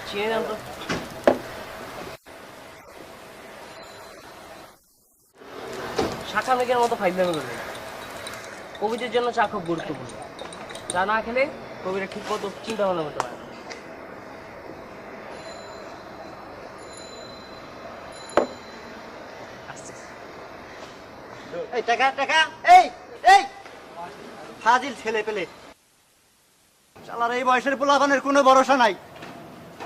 চিনে নাও তো। শাখা মেঘের মতো ফাইজলামি করবে না। কবিদের জন্য চা খুব গুরুত্বপূর্ণ। চা না খেলে কবিরা ঠিক মতো চিন্তা ভাবনা করতে পারে না। এই টাকা টাকা, এই এই ফাজিল ছেলে পেলে শালার এই বয়সের পোলাপানের কোনো ভরসা নাই।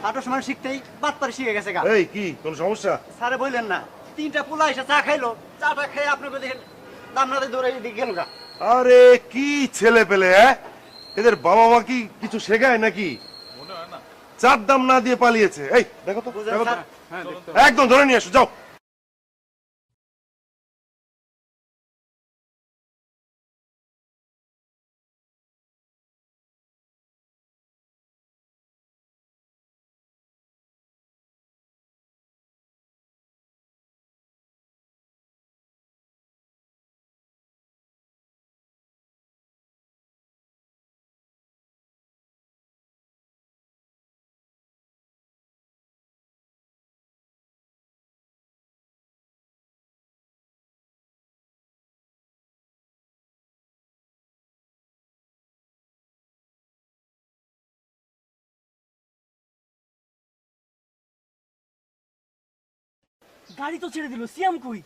হাঁটার সময় শিখতেই বাটপারে শিখে গেছে গা। এই কি কোন সমস্যা? স্যারে বললেন না, তিনটা পোলা এসে চা খাইলো, চাটা খেয়ে আপনাকে দেখেন দামনাতে দৌড়ে দিকে গেল গা। আরে কি ছেলে পেলে, এদের বাবা মা কি কিছু শেখায় নাকি? চার দাম না দিয়ে পালিয়েছে। এই দেখো তো, বুঝলেন দেখো তো। স্যার? একদম ধরে নিয়ে এসো, যাও। গাড়ি তো ছেড়ে দিল, সিয়াম কই?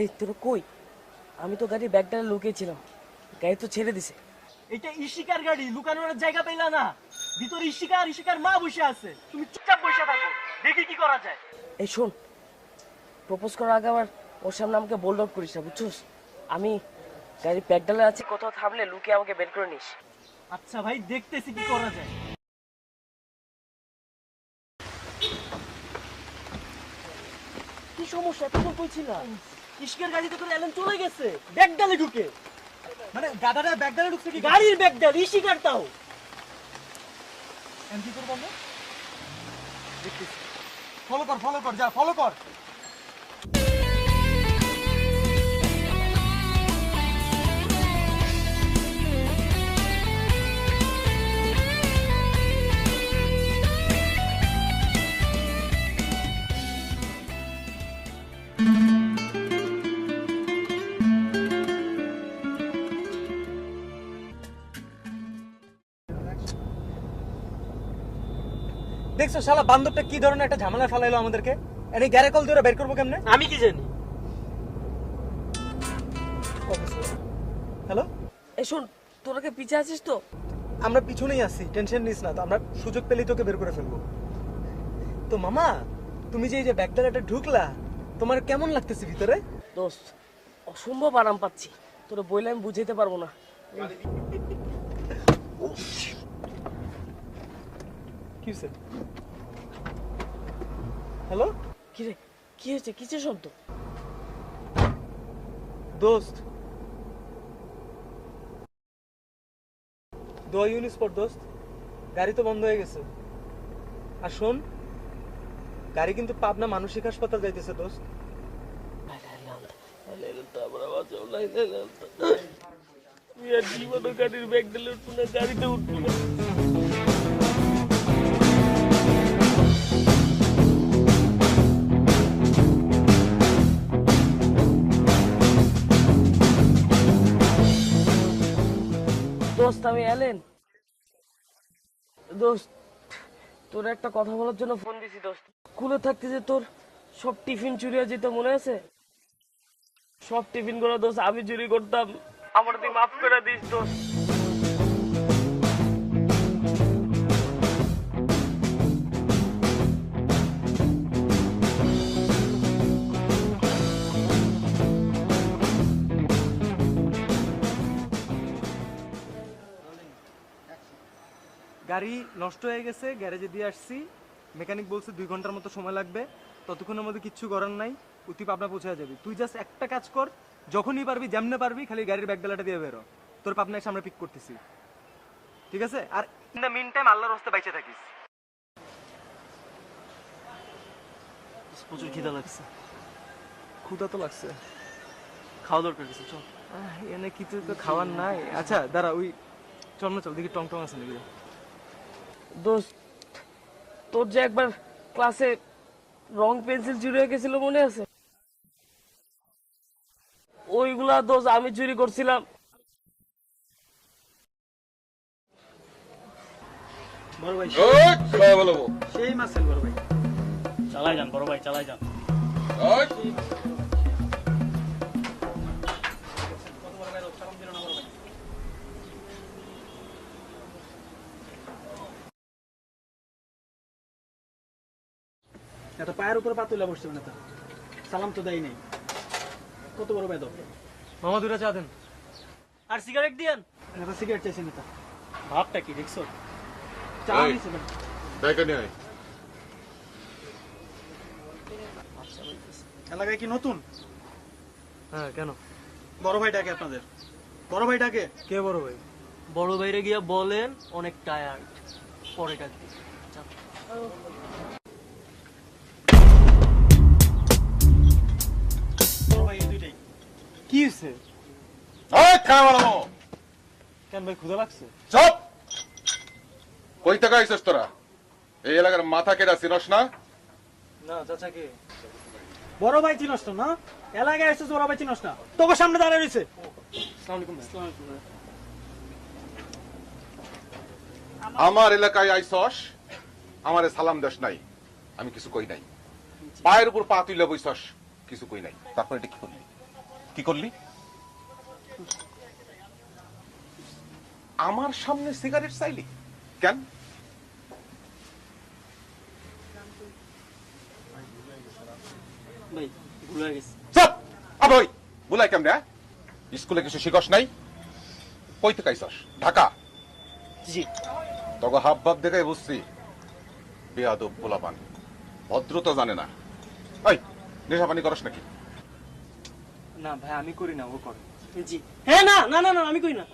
এই তোর কই? আমি তো গাড়ির ব্যাগডালে লুকিয়েছিলাম, গাড়ি তো ছেড়ে দিছে। এটা ইশিকার গাড়ি, লুকানোর জায়গা পেলা না। ভিতরে ইশিকা আর ইশিকার মা বসে আছে, তুমি চুপচাপ বসে থাকো, দেখি কি করা যায়। এই শোন, প্রপোজ করার আগে আবার ওর সামনে আমাকে বোল্ড আউট করিস না, বুঝছস? আমি গাড়ির ব্যাগডালে আছি, কোথাও থামলে লুকিয়ে আমাকে বের করে নিস। আচ্ছা ভাই, দেখতেছি কি করা যায়। কি সমস্যা? এতক্ষণ কইছিলাম। ইশিকার গাড়িতে করে এলেন চলে গেছে ব্যাগডালে ঢুকে। মানে গাদাটা ব্যাগডালে ঢুকছে কি? গাড়ির ব্যাগডাল, ইশিকার তাও। এমপি করব আমরা, দেখতেছি। ফলো কর, যা ফলো কর। দেখছো শালা বান্দরটা কি ধরনের একটা ঝামেলা ফেলাইলো আমাদেরকে। এনে গ্যারে কল ধরে বের করবো কেমনে? আমি কি জানি? হ্যালো, এই শোন, তোরা কি পিছে আছিস তো? আমরা পিছনেই আছি, টেনশন নিস না। তো আমরা সুযোগ পেলেই তোকে বের করে ফেলবো। তো মামা, তুমি যে এই যে ব্যাগডালাটা ঢুকলা, তোমার কেমন লাগতেছে ভিতরে? দোস্ত, অসম্ভব আরাম পাচ্ছি, তোরা বইলে আমি বুঝাইতে পারবো না। কি হয়েছে? হ্যালো কি রে, কি হয়েছে? কিসের শব্দ? দোস্ত, দোয়া ইউনিস পর দোস্ত, গাড়ি তো বন্ধ হয়ে গেছে। আর শোন, গাড়ি কিন্তু পাবনা মানসিক হাসপাতাল যাইতেছে দোস্ত। জীবনে গাড়ির ব্যাগ দিলে উঠবো না, গাড়িতে উঠবো না। দোস্ত, আমি এলেন। দোস্ত, তোর একটা কথা বলার জন্য ফোন দিছি দোস্ত। স্কুলে থাকতে যে তোর সব টিফিন চুরি হয়ে যেত, মনে আছে? সব টিফিন গুলো দোস্ত আমি চুরি করতাম, আমার তুই মাফ করে দিস দোস্ত। গাড়ি নষ্ট হয়ে গেছে, গ্যারেজে দিয়ে আসছি। মেকানিক বলছে 2 ঘন্টার মতো সময় লাগবে। ততক্ষণের মধ্যে কিচ্ছু করার নাই, তুই পাবনা পৌঁছে যাবি। তুই জাস্ট একটা কাজ কর, যখনই পারবি, যেমনে পারবি, খালি গাড়ির ব্যাগডালাটা দিয়ে বেরো। তোর পাবনার সামনে পিক করতেছি, ঠিক আছে? আর ইন দ্য মিন টাইম আল্লাহর রাস্তায় বাইচে থাকিস। প্রচুর খিদা লাগছে, ক্ষুধা তো লাগছে, খাওয়া দরকার কিছু, চল। এনে কিছু তো খাওয়ার নাই। আচ্ছা দাঁড়া, ওই চল না, চল দেখি টং টং আছে নাকি। দোস্ত, তোর যে একবার ক্লাসে রং পেন্সিল চুরি হয়ে গেছিল মনে আছে? ওইগুলা দোস্ত আমি চুরি করছিলাম। বড় ভাই ওই খাওয়া বলবো সেই মাসেল বড় ভাই। চালাই যান বড় ভাই, চালাই যান। ওই এত পায়ের উপরে পা তুলে বসছে না তা সালাম তো দেয় নাই। কত বড় বেদ মামা, দুটা চা দেন। আর সিগারেট দিয়েন। একটা সিগারেট চাইছে নেতা। ভাবটা কি দেখছো? চা এই। দিছে না। ব্যাগে নিয়ে আয়। এলাকায় কি নতুন? হ্যাঁ, কেন? বড় ভাই ডাকে আপনাদের। বড় ভাই ডাকে। কে বড় ভাই? বড় ভাইরে গিয়া বলেন অনেক টায়ার্ড, পরে ডাক দিই। বড় ভাই এই দুইটাই। কি হইছে? ওই খাওয়া বলবো কেন ভাই ক্ষুধা লাগছে? চুপ। কই থেকে আইছিস তোরা? এই এলাকার মাথা কেডা চিনস না? না চাচা কে? বড় ভাই চিনস তো না? এলাকায় এসেছিস বড় ভাই চিনস না? তোকে সামনে দাঁড়ায় রইছে। আসসালামু আলাইকুম ভাই। আসসালামু আলাইকুম ভাই। আমার এলাকায় আইছস, আমারে সালাম দেশ নাই, আমি কিছু কই নাই। পায়ের উপর পা তুইলে বইছস, কিছু কই নাই। তারপর এটা কি করলি? কি করলি? আমার সামনে সিগারেট চাইলি কেন? ভাই ভুল হয়ে গেছে। চুপ। আবই বুলাই কেমনে? স্কুলে কিছু শিখস নাই? কই থেকে আইছস? ঢাকা? জি। তবে হাব ভাব দেখাই বুঝছি বেয়াদব পোলাপান, ভদ্রতা জানে না। এই নেশা পানি করস নাকি? না ভাই আমি করি না, ও করে। জি। হ্যাঁ, না না না না আমি কই না।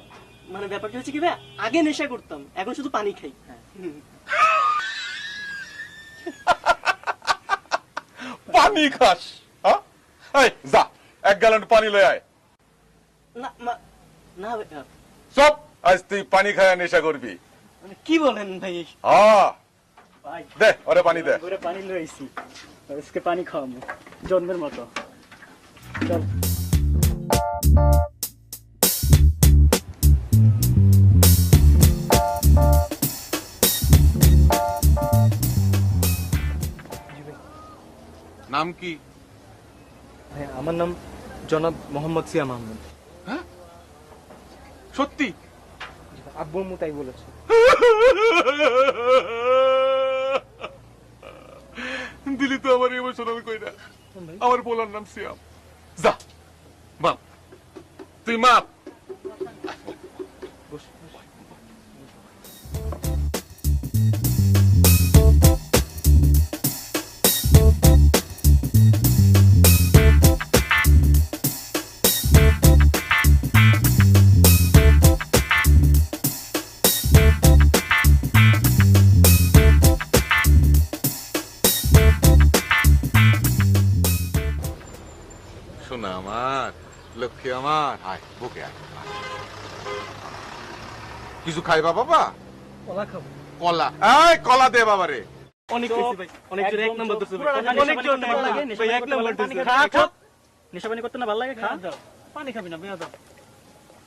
মানে ব্যাপারটা হচ্ছে কি ভাই, আগে নেশা করতাম, এখন শুধু পানি খাই। পানি খাস? হ্যাঁ? এই যা 1 গ্যালন পানি লয়ে আয়। না না ভাই, চুপ। আজ তুই পানি খায়া নেশা করবি? মানে কি বলেন ভাই? হ্যাঁ, ভাই দে ওরে পানি দে। ঘুরে পানি লইছি, আজকে পানি খাওয়াবো জন্মের মতো। চল। নাম কি? ভাই আমার নাম জনাব মোহাম্মদ সিয়াম আহমেদ। হ্যাঁ সত্যি? আব্বু আম্মু তাই বলেছে। দিলি তো আমার ইমোশনাল কইরা। আমার বলার নাম সিয়াম। যা বাপ, তুই মাপ। শোনা আমার লক্ষ্মী আমার, আয় বুকে আয়। কিছু খাইবা বাবা? কলা খাবো। কলা? এই কলা দে বাবা রে। অনেক খাইছি ভাই, অনেক জোরে এক নাম্বার দোষ ভাই। অনেক জোরে ভালো লাগে, ভাই এক নাম্বার দোষ। খা খা। নেশা পানি করতে না ভালো লাগে, খা। পানি খাবি না বেয়া দাও।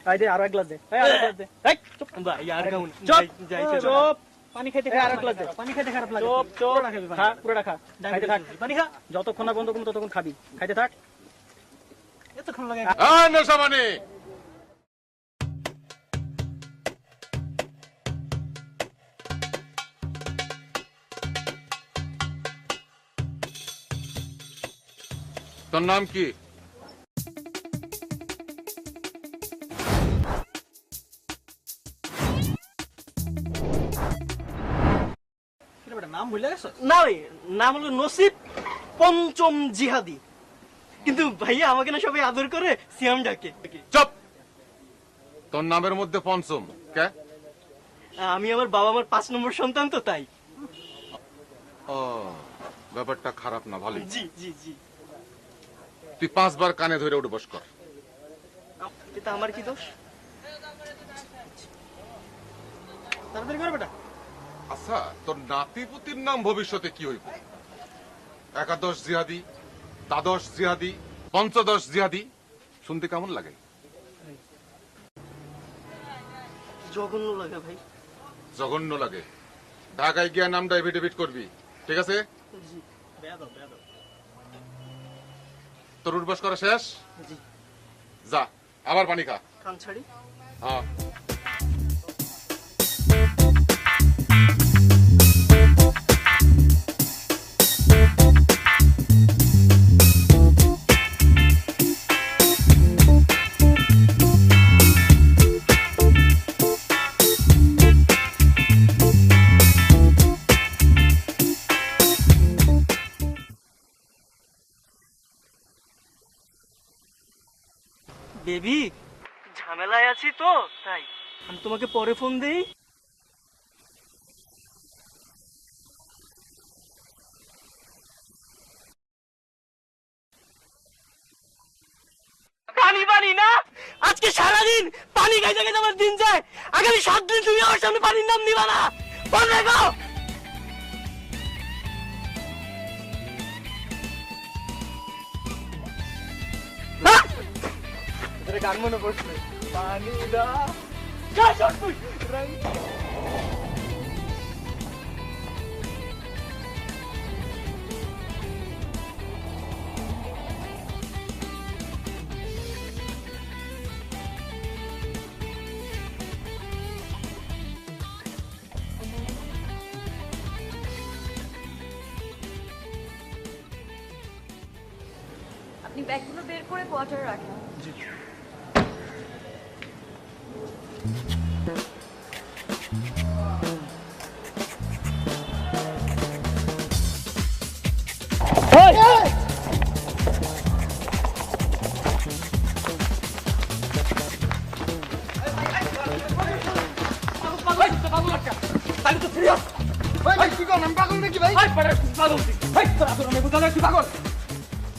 আই দে আরো এক গ্লাস দে। এই আরো এক গ্লাস দে। এই চুপ ভাই, আর গাউন। চুপ চুপ। পানি খাইতে আর এক গ্লাস দে। পানি খাইতে খারাপ লাগে। চুপ চুপ। খা, পুরোটা খা। খাইতে থাক। পানি খা। যতক্ষণ না বন্ধ করব ততক্ষণ খাবি। খাইতে থাক। এতক্ষণ লাগে। এই নেশা পানি। তোর নাম কি? নাম ভুলে গেছো? না ভাই, নাম হলো নসিব পঞ্চম জিহাদি। কিন্তু ভাইয়া আমাকে না সবাই আদর করে সিয়াম ডাকে। চুপ। তোর নামের মধ্যে পঞ্চম কে? আমি আমার বাবা মার 5 নম্বর সন্তান তো তাই। ও, ব্যাপারটা খারাপ না, ভালোই। জি জি জি। তুই 5 বার কানে ধরে উঠে বস কর। এটা আমার কি দোষ? তাড়াতাড়ি করে বেটা। আচ্ছা তোর নাতিপুতির নাম ভবিষ্যতে কি হইব? একাদশ জিহাদি, দ্বাদশ জিহাদি, পঞ্চদশ জিহাদি, শুনতে কেমন লাগে? জঘন্য লাগে ভাই। জঘন্য লাগে। ঢাকায় গিয়া নামটা এফিডেভিট করবি, ঠিক আছে? তোর উঠবাস করা শেষ? জি। যা আবার পানি খা। কান ছাড়ি। হ্যাঁ। বেবি, ঝামেলায় আছি তো তাই আমি তোমাকে পরে ফোন দেই। পানি পানি না, আজকে সারাদিন পানি খাইতে খাইতে আমার দিন যায়। আগামী 7 দিন তুমি আমার সামনে পানির নাম নিবা না, বল রেখো। গান মনে পড়ছে, পানি দা যা চল তুই রং। আপনি ব্যাগগুলো বের করে কোয়ার্টারে রাখেন।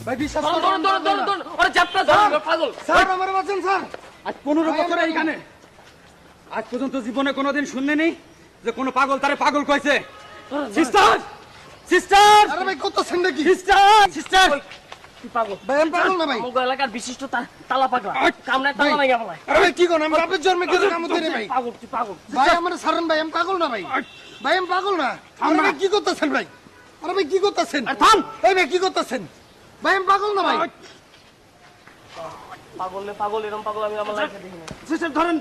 ভাই বিশ্বাস পাগল। স্যার আমার বাঁচান স্যার। আজ 15 বছর এইখানে, আজ পর্যন্ত জীবনে কোনোদিন শুননি নি যে কোনো পাগল তারে পাগল কইছে। সিস্টার, সিস্টার, আরে ভাই কতছেন নাকি? সিস্টার, সিস্টার, পাগল ভাই আমি পাগল না ভাই। আমগো এলাকার বিশিষ্ট তালা পাগলা কামনায় তালা মাইয়া বলায়। আরে ভাই কি কোন আমি বাপের জন্মে কিছু কাম দিই ভাই। পাগল তুই পাগল। ভাই আমার সারন ভাই আমি পাগল না ভাই। ভাই আমি পাগল না। আরে ভাই কি করতেছেন ভাই? আরে ভাই কি করতেছেন? থাম। এই ভাই কি করতেছেন? ভাই আমি পাগল না ভাই। পাগল নে পাগল, এরকম পাগল আমি আমার লাইফে দেখিনি। সিস্টার ধরেন,